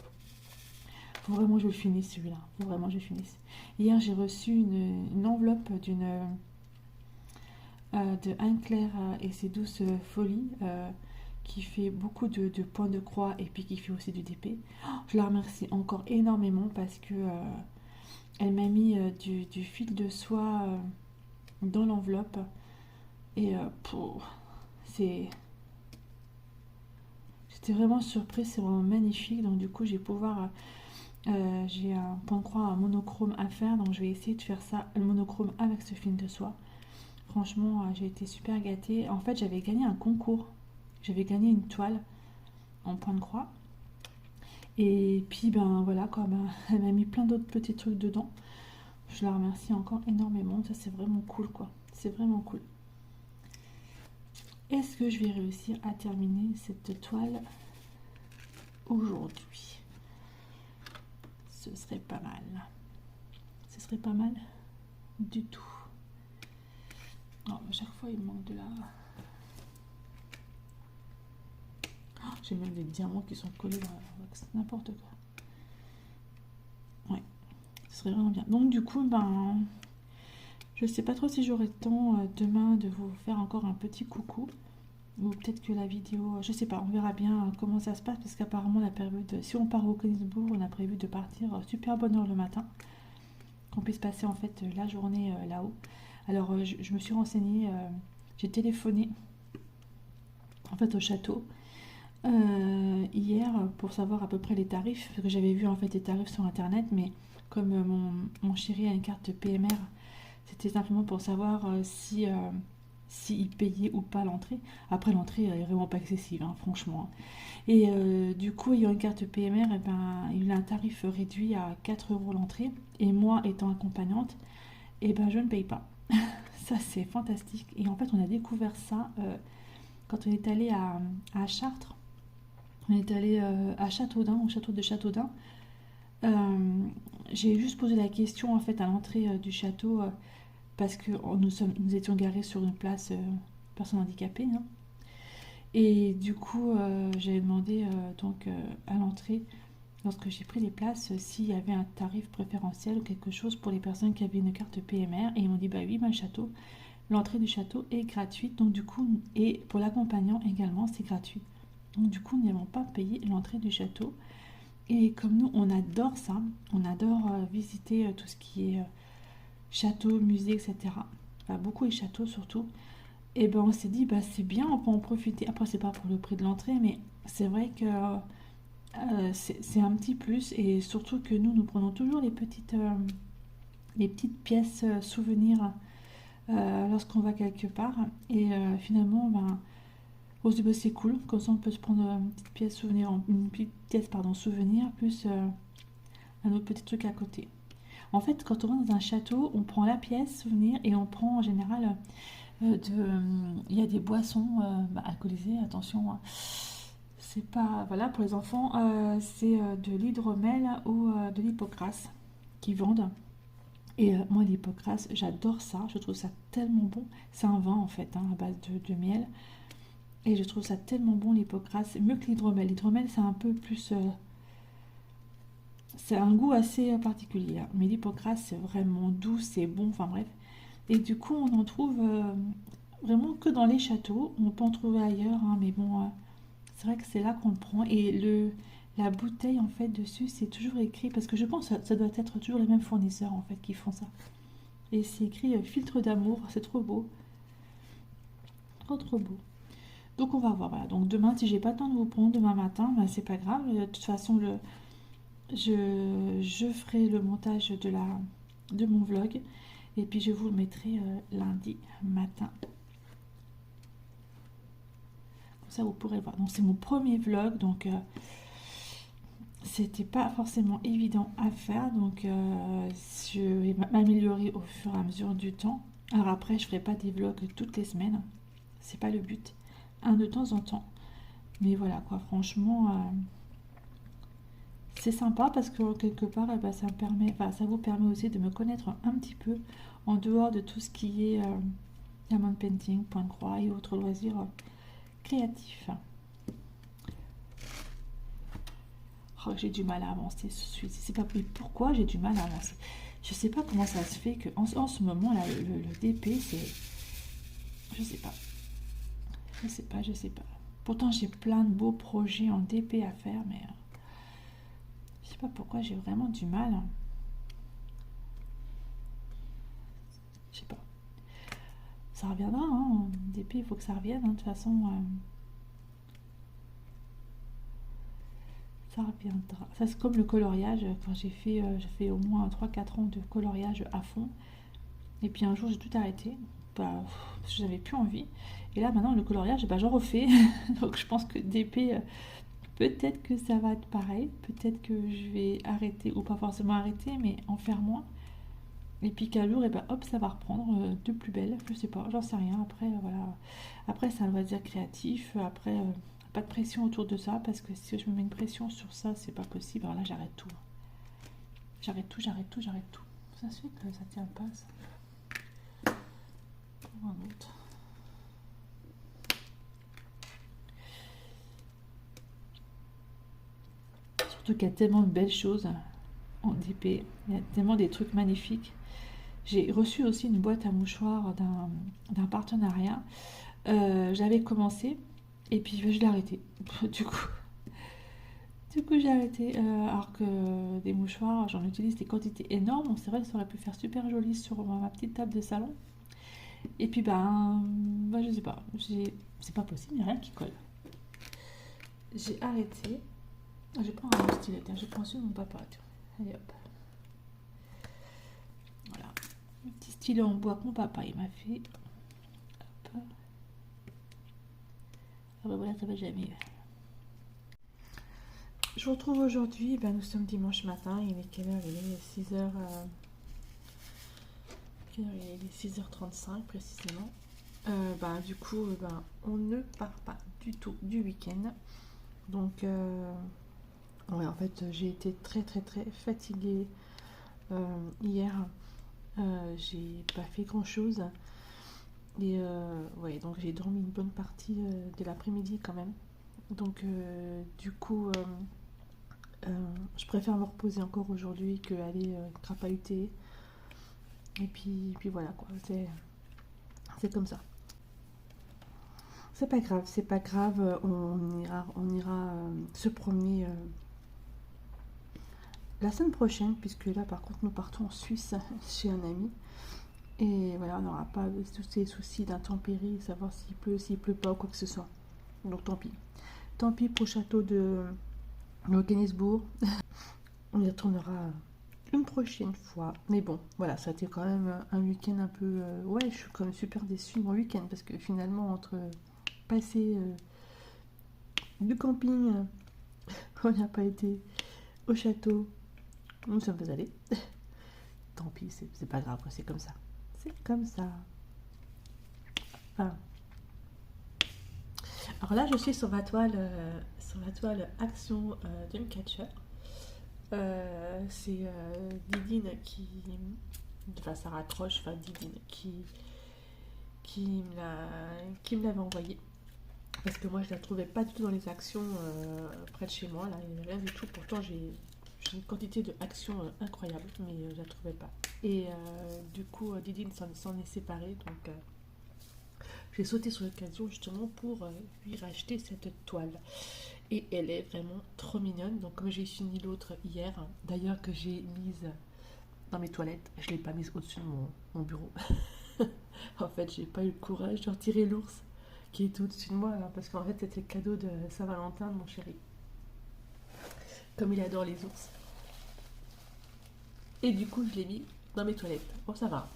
A: Faut vraiment que je le finisse, celui-là. Faut vraiment que je le finisse. Hier, j'ai reçu une enveloppe de Anne-Claire et ses douces folies. Qui fait beaucoup de points de croix et puis qui fait aussi du DP. Je la remercie encore énormément parce que elle m'a mis du fil de soie dans l'enveloppe et j'étais vraiment surprise, c'est vraiment magnifique. Donc du coup, j'ai un point de croix un monochrome à faire, donc je vais essayer de faire ça, le monochrome avec ce fil de soie. Franchement, j'ai été super gâtée. En fait, j'avais gagné un concours. J'avais gagné une toile en point de croix. Et puis ben voilà quoi, ben, elle m'a mis plein d'autres petits trucs dedans. Je la remercie encore énormément, ça c'est vraiment cool quoi, c'est vraiment cool. Est-ce que je vais réussir à terminer cette toile aujourd'hui? Ce serait pas mal. Ce serait pas mal du tout. Oh, à chaque fois il me manque de la... Oh, j'ai même des diamants qui sont collés dans la wax, n'importe quoi. Ouais, ce serait vraiment bien. Donc du coup, ben, je sais pas trop si j'aurai le temps demain de vous faire encore un petit coucou. Ou peut-être que la vidéo, je sais pas, on verra bien comment ça se passe parce qu'apparemment la période, si on part au Königsbourg, on a prévu de partir super bonne heure le matin, qu'on puisse passer en fait la journée là-haut. Alors je me suis renseignée, j'ai téléphoné en fait au château hier pour savoir à peu près les tarifs, parce que j'avais vu en fait les tarifs sur internet, mais comme mon chéri a une carte PMR, c'était simplement pour savoir si il payait ou pas l'entrée. Après l'entrée elle est vraiment pas excessive, hein, franchement. Et du coup, ayant une carte PMR, eh ben, il a un tarif réduit à 4 euros l'entrée. Et moi, étant accompagnante, eh ben, je ne paye pas. Ça, c'est fantastique. Et en fait, on a découvert ça quand on est allé à Chartres. On est allé à Châteaudun, au château de Châteaudun. J'ai juste posé la question en fait à l'entrée du château parce que nous étions garés sur une place personnes handicapées. Hein. Et du coup, j'avais demandé donc à l'entrée, lorsque j'ai pris les places, s'il y avait un tarif préférentiel ou quelque chose pour les personnes qui avaient une carte PMR. Et ils m'ont dit, bah oui, le château, l'entrée du château est gratuite. Donc du coup, et pour l'accompagnant également, c'est gratuit. Donc du coup, nous n'avons pas payé l'entrée du château. Et comme nous, on adore ça, on adore visiter tout ce qui est château, musée, etc. Enfin, beaucoup les châteaux surtout. Et ben on s'est dit, bah c'est bien, on peut en profiter. Après, c'est pas pour le prix de l'entrée, mais c'est vrai que c'est un petit plus. Et surtout que nous prenons toujours les petites pièces souvenirs lorsqu'on va quelque part. Et finalement, ben, on se dit, bah, c'est cool, comme ça on peut se prendre une petite pièce pardon, souvenir, plus un autre petit truc à côté. En fait, quand on va dans un château, on prend la pièce souvenir et on prend en général il y a des boissons alcoolisées, attention, hein. C'est pas, voilà, pour les enfants, c'est de l'hydromel ou de l'hypocrase qui vendent. Et moi, l'hypocrase, j'adore ça, je trouve ça tellement bon. C'est un vin en fait, hein, à base de miel. Et je trouve ça tellement bon, l'hypocrase, mieux que l'hydromel. L'hydromel, c'est un peu plus, c'est un goût assez particulier, hein. Mais l'hypocrase, c'est vraiment doux, c'est bon, enfin bref. Et du coup, on en trouve vraiment que dans les châteaux. On peut en trouver ailleurs, hein, mais bon, c'est vrai que c'est là qu'on le prend. Et la bouteille, en fait, dessus, c'est toujours écrit, parce que je pense que ça doit être toujours les mêmes fournisseurs, en fait, qui font ça. Et c'est écrit filtre d'amour, c'est trop beau. Trop, trop beau. Donc, on va voir, voilà. Donc, demain, si j'ai pas le temps de vous prendre demain matin, ben, c'est pas grave. De toute façon, je ferai le montage de mon vlog. Et puis je vous le mettrai lundi matin. Comme ça vous pourrez voir. Donc c'est mon premier vlog, donc c'était pas forcément évident à faire. Donc je vais m'améliorer au fur et à mesure du temps. Alors après je ferai pas des vlogs toutes les semaines. C'est pas le but. Un de temps en temps. Mais voilà quoi, franchement c'est sympa parce que quelque part ça vous permet aussi de me connaître un petit peu en dehors de tout ce qui est diamond painting, point de croix et autres loisirs créatifs. Oh, j'ai du mal à avancer. C'est pas mais pourquoi j'ai du mal à avancer. Je sais pas comment ça se fait que en ce moment là le DP c'est, je sais pas, je sais pas. Pourtant j'ai plein de beaux projets en DP à faire, mais je sais pas pourquoi j'ai vraiment du mal. Je sais pas. Ça reviendra, hein. DP, il faut que ça revienne, hein. De toute façon, ça reviendra. Ça, c'est comme le coloriage. Quand j'ai fait au moins 3-4 ans de coloriage à fond. Et puis un jour, j'ai tout arrêté. Bah, parce que j'avais plus envie. Et là, maintenant, le coloriage, bah, j'en refais. Donc, je pense que DP Peut-être que ça va être pareil, peut-être que je vais arrêter, ou pas forcément arrêter, mais en faire moins. Et puis qu'à jour, et ben hop, ça va reprendre de plus belle. Je sais pas, j'en sais rien. Après, voilà. Après, c'est un loisir créatif. Après, pas de pression autour de ça, parce que si je me mets une pression sur ça, c'est pas possible. Alors là, j'arrête tout. J'arrête tout, j'arrête tout, j'arrête tout. Ça se fait que ça tient pas, ça. Pour un autre. Surtout qu'il y a tellement de belles choses en DP. Il y a tellement des trucs magnifiques. J'ai reçu aussi une boîte à mouchoirs d'un partenariat. J'avais commencé et puis je l'ai arrêté. Du coup, j'ai arrêté. Alors que des mouchoirs, j'en utilise des quantités énormes. C'est vrai que ça aurait pu faire super joli sur ma petite table de salon. Et puis, je sais pas. C'est pas possible, il n'y a rien qui colle. J'ai arrêté. Je prends un stylet. Je prends celui de mon papa. Allez hop. Voilà. Un petit stylet en bois que mon papa il m'a fait. Hop. Ah bah voilà, ça va jamais. Je vous retrouve aujourd'hui, nous sommes dimanche matin, il est quelle heure? Il est 6h, il est 6h35 précisément. Du coup, on ne part pas du tout du week-end. Donc, ouais, en fait, j'ai été très très très fatiguée hier. J'ai pas fait grand chose. Et ouais, donc j'ai dormi une bonne partie de l'après-midi quand même. Donc, du coup, je préfère me reposer encore aujourd'hui qu'aller crapahuter. Et puis voilà quoi, c'est comme ça. C'est pas grave, on ira se promener la semaine prochaine, puisque là par contre nous partons en Suisse chez un ami. Et voilà, on n'aura pas tous ces soucis d'intempéries, savoir s'il pleut pas ou quoi que ce soit. Donc tant pis. Tant pis pour le château de Johannesburg. On y retournera une prochaine fois. Mais bon, voilà, ça a été quand même un week-end un peu... ouais, je suis quand même super déçue de mon week-end, parce que finalement, entre passer du camping, on n'a pas été au château, nous sommes pas allés. Tant pis, c'est pas grave, c'est comme ça. C'est comme ça. Enfin. Alors là, je suis sur la toile Action Dreamcatcher. C'est Didine qui... Enfin, ça raccroche, enfin Didine qui me l'avait envoyé. Parce que moi, je la trouvais pas du tout dans les actions près de chez moi. Là, il n'y avait rien du tout. Pourtant, j'ai une quantité de actions incroyable, mais je la trouvais pas. Et du coup, Didine s'en est séparée. Donc, j'ai sauté sur l'occasion justement pour lui racheter cette toile. Et elle est vraiment trop mignonne. Donc comme j'ai fini l'autre hier, d'ailleurs que j'ai mise dans mes toilettes, je ne l'ai pas mise au-dessus de mon bureau. En fait, j'ai pas eu le courage de retirer l'ours qui est au-dessus de moi, là, parce qu'en fait c'était le cadeau de Saint-Valentin de mon chéri. Comme il adore les ours. Et du coup, je l'ai mis dans mes toilettes. Bon, ça va.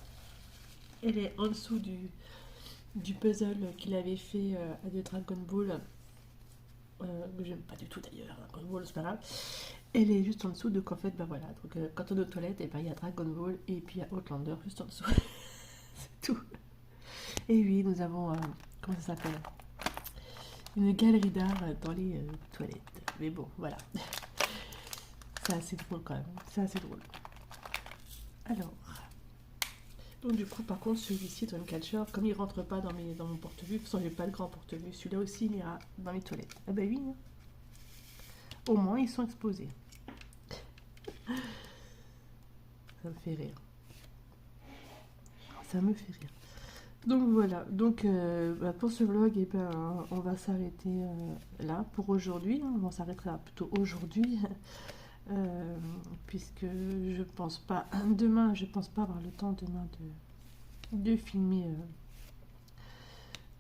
A: Elle est en dessous du puzzle qu'il avait fait à de Dragon Ball, que j'aime pas du tout d'ailleurs, Dragon Ball, c'est pas grave. Elle est juste en dessous, donc en fait, voilà, donc quand on est aux toilettes, il y a Dragon Ball et puis il y a Outlander juste en dessous. C'est tout. Et oui, nous avons, comment ça s'appelle, une galerie d'art dans les toilettes. Mais bon, voilà. C'est assez drôle quand même, c'est assez drôle. Alors... Donc du coup, par contre, celui-ci, Dreamcatcher, comme il rentre pas dans mon porte-vue, de toute façon, j'ai pas le grand porte-vue, celui-là aussi, il ira dans les toilettes. Ah bah oui, hein. Au moins, ils sont exposés. Ça me fait rire. Ça me fait rire. Donc voilà, donc pour ce vlog, on va s'arrêter là pour aujourd'hui. On s'arrêtera plutôt aujourd'hui. Puisque je pense pas avoir le temps demain de filmer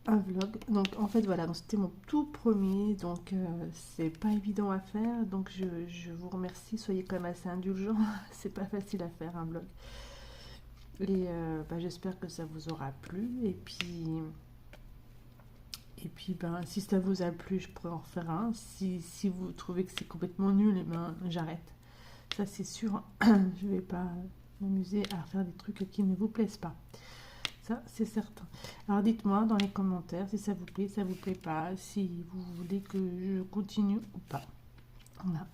A: un vlog. Donc en fait voilà, donc c'était mon tout premier, donc c'est pas évident à faire, donc je vous remercie, soyez quand même assez indulgents. C'est pas facile à faire un vlog, et j'espère que ça vous aura plu, et Et puis, ben, si ça vous a plu, je pourrais en refaire un. Si vous trouvez que c'est complètement nul, et ben, j'arrête. Ça, c'est sûr. Je vais pas m'amuser à faire des trucs qui ne vous plaisent pas. Ça, c'est certain. Alors, dites-moi dans les commentaires si ça vous plaît pas, si vous voulez que je continue ou pas. Voilà.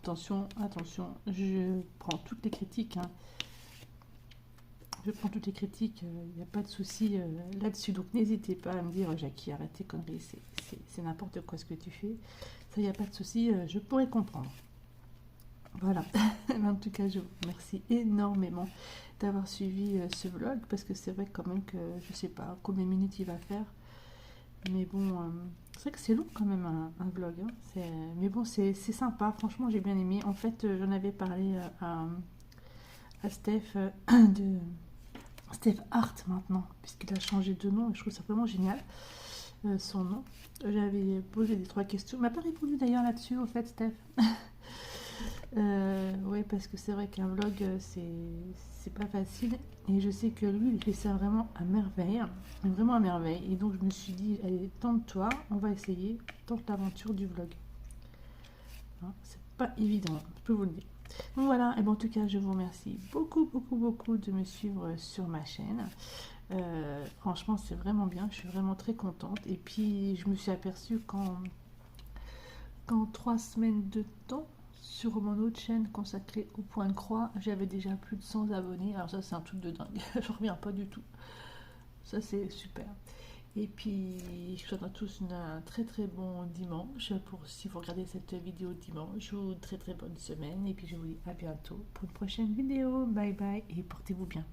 A: Attention, je prends toutes les critiques, hein. Je prends toutes les critiques, il n'y a pas de souci là-dessus. Donc n'hésitez pas à me dire, Jackie, arrête tes conneries, c'est n'importe quoi ce que tu fais. Ça, il n'y a pas de souci, je pourrais comprendre. Voilà. En tout cas, je vous remercie énormément d'avoir suivi ce vlog, parce que c'est vrai quand même que je sais pas combien de minutes il va faire. Mais bon, c'est vrai que c'est long quand même un vlog, hein. Mais bon, c'est sympa, franchement, j'ai bien aimé. En fait, j'en avais parlé à Steph de Steph Hart maintenant, puisqu'il a changé de nom et je trouve ça vraiment génial, son nom. J'avais posé des 3 questions. Il m'a pas répondu d'ailleurs là-dessus, au fait, Steph. Ouais, parce que c'est vrai qu'un vlog, c'est pas facile. Et je sais que lui, il fait ça vraiment à merveille. Vraiment à merveille. Et donc, je me suis dit, allez, tente-toi, on va essayer. Tente l'aventure du vlog. Hein, c'est pas évident, je peux vous le dire. Donc voilà, et bon, en tout cas, je vous remercie beaucoup, beaucoup, beaucoup de me suivre sur ma chaîne. Franchement, c'est vraiment bien, je suis vraiment très contente. Et puis, je me suis aperçue qu'en 3 semaines de temps, sur mon autre chaîne consacrée au point de croix, j'avais déjà plus de 100 abonnés. Alors ça, c'est un truc de dingue, je reviens pas du tout. Ça, c'est super. Et puis, je vous souhaite à tous un très très bon dimanche. Si vous regardez cette vidéo dimanche, ou une très très bonne semaine. Et puis, je vous dis à bientôt pour une prochaine vidéo. Bye bye et portez-vous bien.